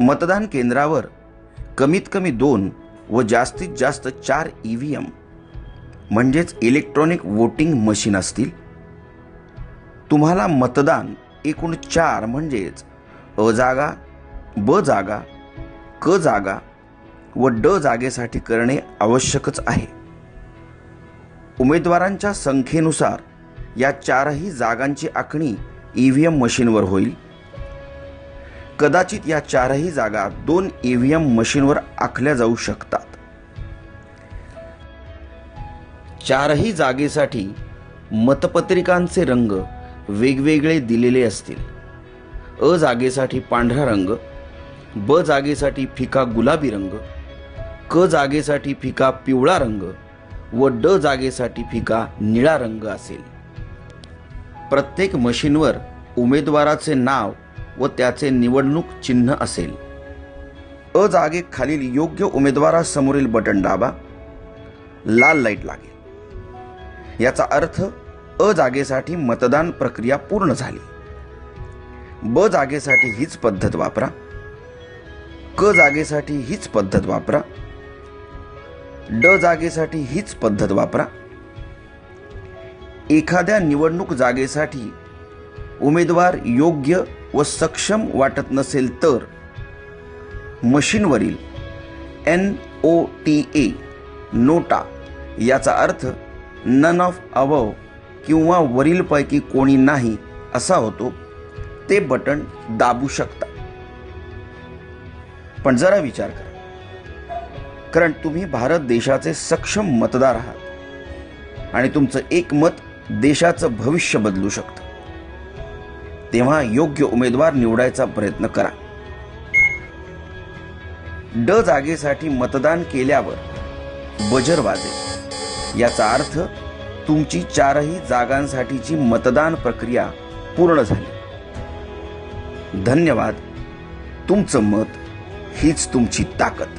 मतदान केंद्रावर कमीत कमी 2 व जास्तीत जास्त 4 EVM म्हणजेच इलेक्ट्रॉनिक वोटिंग मशीन असतील। तुम्हाला मतदान एकूण 4 म्हणजेच अ जागा, ब जागा, क जागा व ड जागेसाठी करणे आवश्यकच आहे। उमेदवारांच्या संख्येनुसार या 4ही जागांची आखणी EVM मशीनवर होईल। कदाचित या 4ही जागा 2 EVM मशीनवर आखल्या जाऊ शकतात। 4ही जागेसाठी मतपत्रिकांचे रंग वेगवेगळे दिलेले असतील। अ जागेसाठी पांढरा रंग, ब जागेसाठी फिका गुलाबी रंग, क जागेसाठी फिका पिवळा रंग व ड जागेसाठी फिका निळा रंग असेल। प्रत्येक मशीनवर उमेदवाराचे नाव व त्याचे निवडणूक चिन्ह असेल। अ जागेखालील योग्य उमेदवारासमोरील बटन दाबा, लाल लाईट लागेल। याचा अर्थ अ जागेसाठी मतदान प्रक्रिया पूर्ण झाली। ब जागेसाठी हीच पद्धत वापरा, क जागेसाठी हीच पद्धत वापरा, ड जागेसाठी हीच पद्धत वापरा। एखाद्या निवडणूक जागेसाठी उमेदवार योग्य व सक्षम वाटत नसेल तर मशीनवरील NOTA नोटा याचा अर्थ नन ऑफ अबव किंवा वरीलपैकी कोणी नाही असा होतो, ते बटन दाबू शकता। पण जरा विचार करा, कारण तुम्ही भारत देशाचे सक्षम मतदार आहात आणि तुमचं एक मत देशाचं भविष्य बदलू शकतं। तेव्हा योग्य उमेदवार निवडायचा प्रयत्न करा। ड जागेसाठी मतदान केल्यावर बजर वाजेल। याचा अर्थ तुमची 4ही जागांसाठीची मतदान प्रक्रिया पूर्ण झाली। धन्यवाद। तुमचं मत हीच तुमची ताकद।